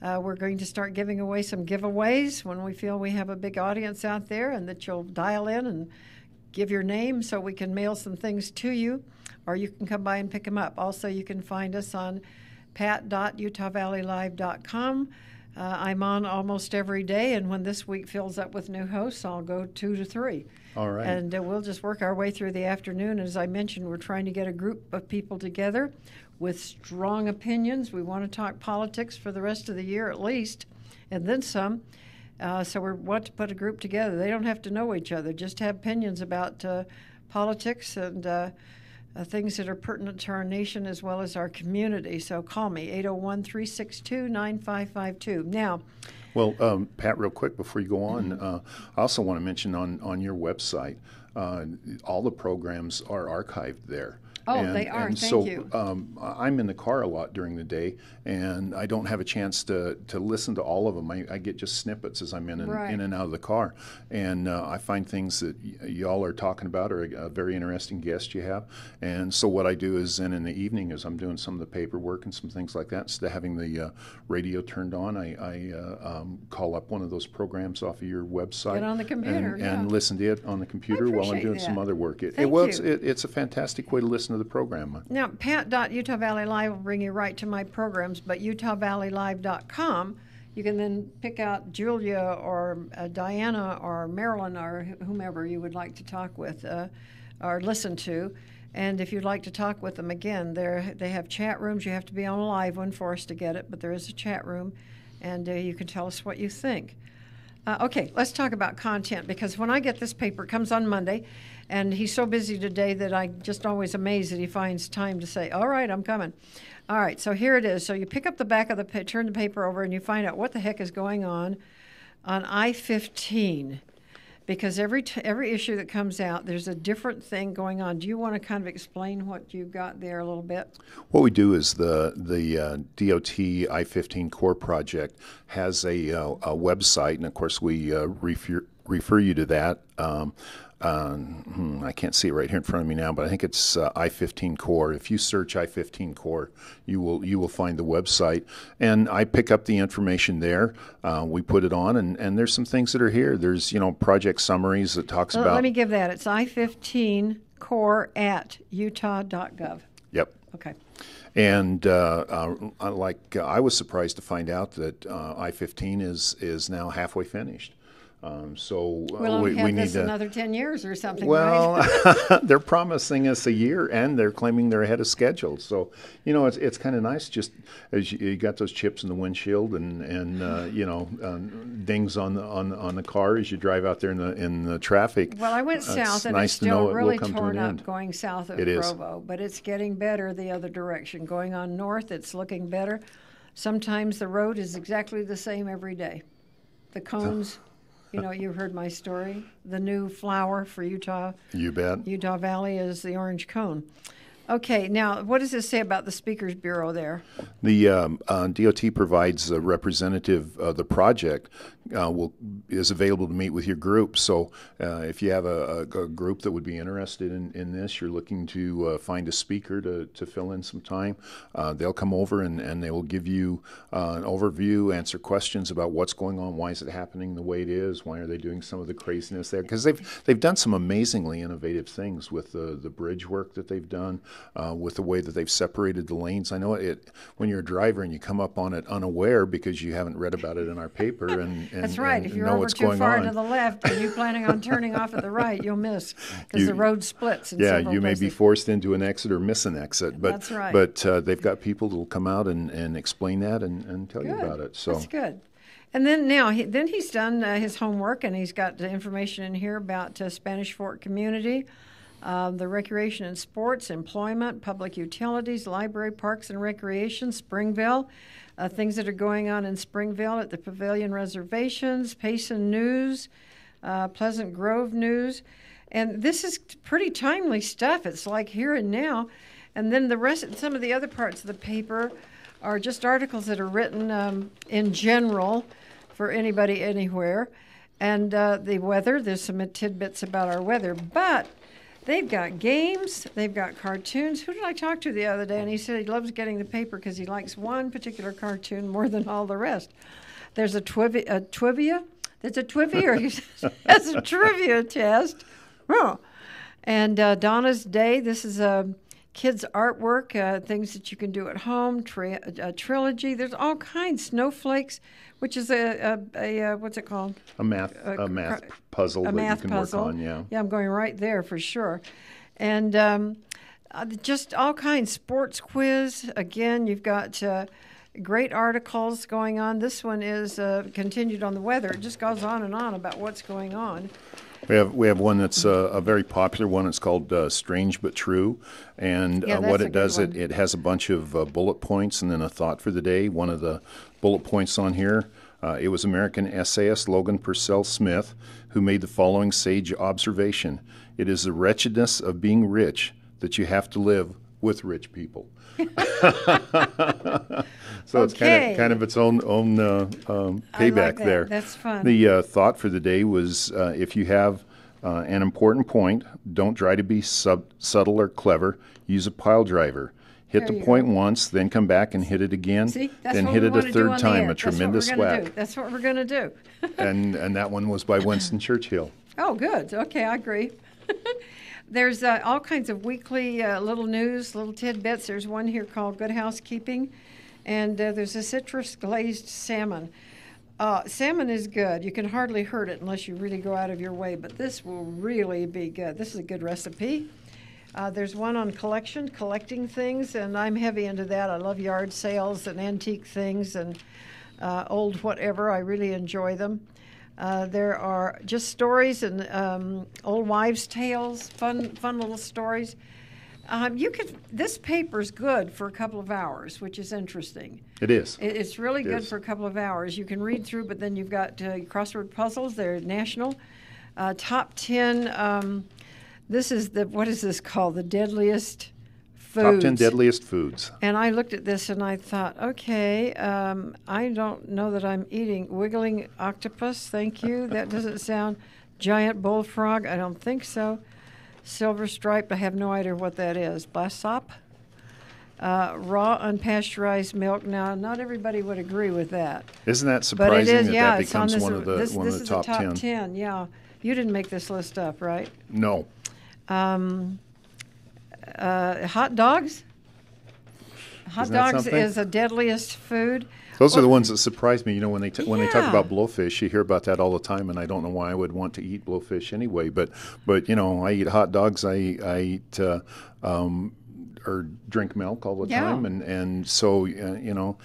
We're going to start giving away some giveaways when we feel we have a big audience out there, and that you'll dial in and give your name so we can mail some things to you, or you can come by and pick them up. Also, you can find us on pat.utah+valley+live.com. I'm on almost every day, and when this week fills up with new hosts, I'll go 2 to 3. All right. And we'll just work our way through the afternoon. As I mentioned, we're trying to get a group of people together with strong opinions. We want to talk politics for the rest of the year at least, and then some. So we want to put a group together. They don't have to know each other, just have opinions about politics and things that are pertinent to our nation as well as our community. So call me, 801-362-9552. Now, well, Pat, real quick before you go on, I also want to mention on your website, all the programs are archived there. Oh, they are. Thank you. I'm in the car a lot during the day, and I don't have a chance to listen to all of them. I get just snippets as I'm in and out of the car, and I find things that y'all are talking about, or a very interesting guest you have. And so what I do is then in the evening, as I'm doing some of the paperwork and some things like that, instead of having the radio turned on, I call up one of those programs off of your website. Get on the computer and listen to it on the computer while I'm doing some other work. It's a fantastic way to listen to the program. Now, pat.utah+valley+live will bring you right to my programs, but utah+valley+live.com, you can then pick out Julia or Diana or Marilyn or whomever you would like to talk with or listen to. And if you'd like to talk with them, again, they have chat rooms. You have to be on a live one for us to get it, but there is a chat room, and you can tell us what you think. Okay, let's talk about content, because when I get this paper, it comes on Monday, and he's so busy today that I just always amazed that he finds time to say, all right, I'm coming. All right, so here it is. So you pick up the back of turn the paper over, and you find out what the heck is going on I-15. because every issue that comes out, there's a different thing going on. Do you want to kind of explain what you got there a little bit? What we do is the DOT I-15 Core Project has a website, and of course we refer you to that. I can't see it right here in front of me now, but I think it's I-15 Core. If you search I-15 Core, you will find the website, and I pick up the information there. We put it on, and there's some things that are here. There's project summaries that talks about. Let me give that. It's I-15 Core at utah.gov. Yep. Okay. And I was surprised to find out that I-15 is now halfway finished. We need this another 10 years or something. Well, right? They're promising us a year, and they're claiming they're ahead of schedule. So, it's kind of nice. Just as you got those chips in the windshield and dings on the car as you drive out there in the traffic. Well, I went south, and nice it's still really to torn up end. going south of It Provo, but it's getting better the other direction. Going on north, it's looking better. Sometimes the road is exactly the same every day. The cones. You heard my story. The new flower for Utah. You bet. Utah Valley is the orange cone. Okay, now what does this say about the Speakers Bureau there? The DOT provides a representative of the project is available to meet with your group. So if you have a group that would be interested in this, you're looking to find a speaker to fill in some time, they'll come over and they will give you an overview, answer questions about what's going on, why is it happening the way it is, why are they doing some of the craziness there, because they've done some amazingly innovative things with the bridge work that they've done. With the way that they've separated the lanes. I know when you're a driver and you come up on it unaware because you haven't read about it in our paper and that's right. And if you're know over what's too going far on. to the left and you're planning on turning off at the right, you'll miss because the road splits in several you may places. be forced into an exit or miss an exit. But, that's right. But they've got people that will come out and explain that and tell you about it. So that's good. And then he's done his homework, and he's got the information in here about Spanish Fork community. The recreation and sports, employment, public utilities, library, parks and recreation, Springville, things that are going on in Springville at the Pavilion Reservations, Payson News, Pleasant Grove News. And this is pretty timely stuff. It's like here and now. And then some of the other parts of the paper are just articles that are written in general for anybody anywhere. And the weather, there's some tidbits about our weather. But they've got games, they've got cartoons. Who did I talk to the other day? And he said he loves getting the paper because he likes one particular cartoon more than all the rest. There's a trivia. There's a trivia. That's a trivia test. Oh. And Donna's Day. This is kids' artwork, things that you can do at home. A trilogy. There's all kinds. Snowflakes, which is a what's it called? A math puzzle that you can work on. Yeah, I'm going right there for sure. And just all kinds. Sports quiz. Again, you've got great articles going on. This one is continued on the weather. It just goes on and on about what's going on. We have one that's a very popular one. It's called Strange But True. And what it does, it has a bunch of bullet points and then a thought for the day. One of the bullet points on here, it was American essayist Logan Purcell Smith who made the following sage observation. It is the wretchedness of being rich that you have to live with rich people. So it's kind of its own payback like that. there. That's fun. The thought for the day was if you have an important point, don't try to be subtle or clever. Use a pile driver. Hit the point once, then come back and hit it again. See, that's then what hit we it want a to do third on the time. air. A tremendous whack. That's what we're going to do. and that one was by Winston Churchill. Oh, good. Okay, I agree. There's all kinds of weekly little news, little tidbits. There's one here called Good Housekeeping, and there's a citrus glazed salmon. Salmon is good. You can hardly hurt it unless you really go out of your way, but this will really be good. This is a good recipe. There's one on collecting things, and I'm heavy into that. I love yard sales and antique things and old whatever. I really enjoy them. There are just stories and old wives' tales, fun little stories. This paper's good for a couple of hours, which is interesting. It is. It's really good for a couple of hours. You can read through, but then you've got crossword puzzles. They're national. Top 10. This is what is this called? The deadliest foods. Top 10 deadliest foods. And I looked at this and I thought, okay, I don't know that I'm eating wiggling octopus. Thank you. That doesn't sound. Giant bullfrog. I don't think so. Silver striped. I have no idea what that is. Blassop. Raw unpasteurized milk. Now, not everybody would agree with that. Isn't that surprising but it is, that becomes one of the top 10? Top 10, yeah. You didn't make this list up, right? No. Hot dogs? Hot dogs is the deadliest food. Those are the ones that surprise me. You know, when they talk about blowfish, you hear about that all the time, and I don't know why I would want to eat blowfish anyway. But you know, I eat hot dogs. I eat or drink milk all the time, and so you know,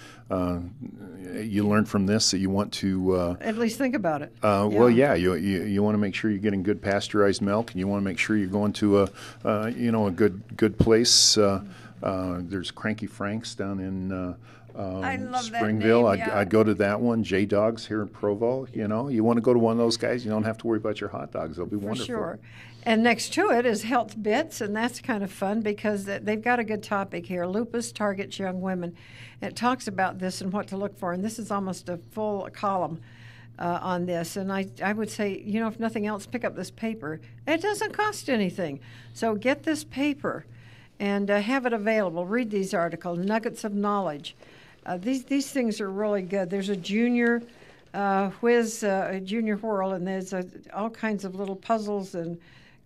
you learn from this that you want to at least think about it. Well, yeah, you want to make sure you're getting good pasteurized milk, and you want to make sure you're going to a good place. There's Cranky Frank's down in I love Springville. that name, yeah. I'd go to that one. J Dogs here in Provo. You know, you want to go to one of those guys. You don't have to worry about your hot dogs. They'll be wonderful. For sure. And next to it is Health Bits, and that's kind of fun because they've got a good topic here. Lupus targets young women. And it talks about this and what to look for, and this is almost a full column on this. And I would say, you know, if nothing else, pick up this paper. It doesn't cost anything. So get this paper and have it available. Read these articles, nuggets of knowledge. These things are really good. There's a junior whiz, a junior whirl, and there's all kinds of little puzzles and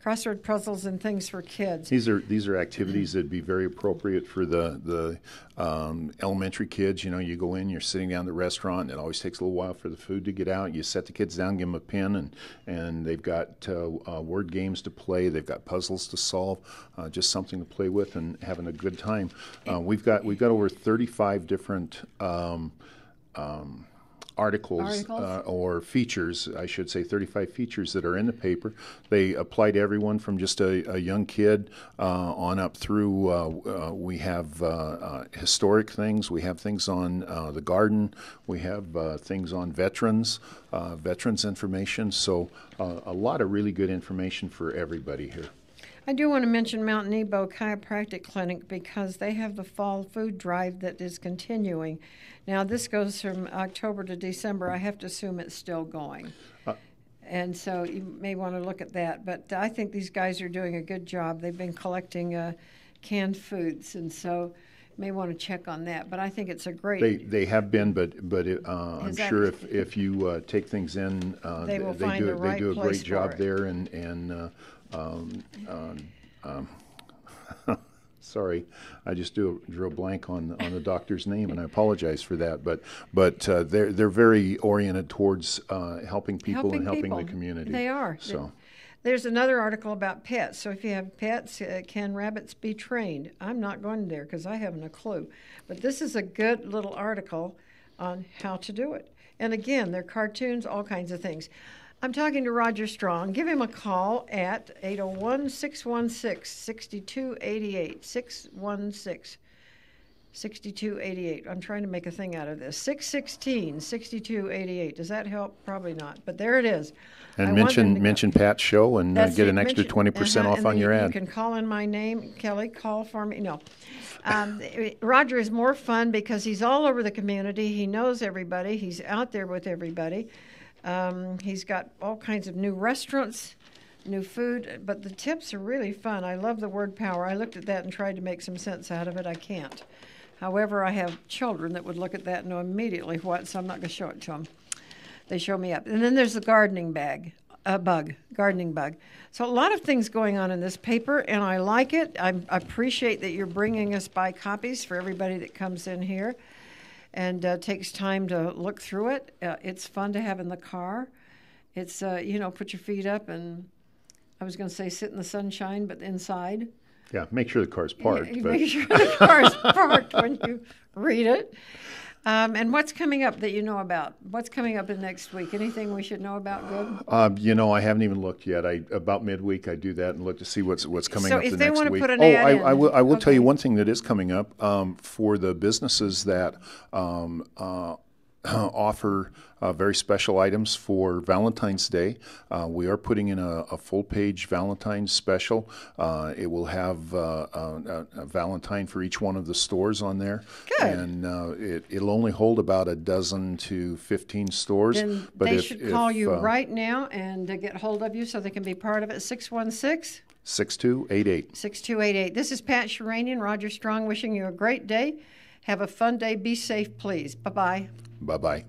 crossword puzzles and things for kids. These are activities that'd be very appropriate for the elementary kids. You know, you go in, you're sitting down at the restaurant, and it always takes a little while for the food to get out. You set the kids down, give them a pen, and they've got word games to play. They've got puzzles to solve, just something to play with and having a good time. We've got over 35 different articles. Or features, I should say, 35 features that are in the paper. They apply to everyone from just a young kid on up through. We have historic things. We have things on the garden. We have things on veterans information. So a lot of really good information for everybody here. I do want to mention Mount Nebo Chiropractic Clinic because they have the fall food drive that is continuing. Now, this goes from October to December. I have to assume it's still going. And so you may want to look at that. But I think these guys are doing a good job. They've been collecting canned foods, and so you may want to check on that. But I think it's a great... They have been, but I'm sure if you take things in, they do a great job there, and sorry, I just drew a blank on the doctor's name, and I apologize for that. But they're very oriented towards helping people and helping the community. They are. So there's another article about pets. So if you have pets, can rabbits be trained? I'm not going there because I haven't a clue. But this is a good little article on how to do it. And again, they're cartoons, all kinds of things. I'm talking to Roger Strong. Give him a call at 801-616-6288. 616-6288. I'm trying to make a thing out of this. 616-6288. Does that help? Probably not. But there it is. And mention Pat's show and get an extra 20% off on your ad. You can call in my name. Kelly, call for me. No. Roger is more fun because he's all over the community. He knows everybody. He's out there with everybody. He's got all kinds of new restaurants, new food, but the tips are really fun. I love the word power. I looked at that and tried to make some sense out of it. I can't. However, I have children that would look at that and know immediately what, so I'm not going to show it to them. They show me up. And then there's the gardening bug. So a lot of things going on in this paper, and I like it. I appreciate that you're bringing us by copies for everybody that comes in here and takes time to look through it. It's fun to have in the car. It's, put your feet up and I was going to say sit in the sunshine, but inside. Yeah, make sure the car's parked. Make sure the car's parked when you read it. And what's coming up that you know about? What's coming up in next week? Anything we should know about good? I haven't even looked yet. About midweek, I do that and look to see what's coming up the next week. So if they want to put an ad in. I will tell you one thing that is coming up for the businesses that offer very special items for Valentine's Day. We are putting in a full-page Valentine's special. It will have a Valentine for each one of the stores on there. Good. And it'll only hold about a dozen to 15 stores. Then but they should call you right now and get hold of you so they can be part of it. 616 6288. 6288. This is Pat Sheranian, Roger Strong, wishing you a great day. Have a fun day. Be safe, please. Bye-bye. Bye-bye.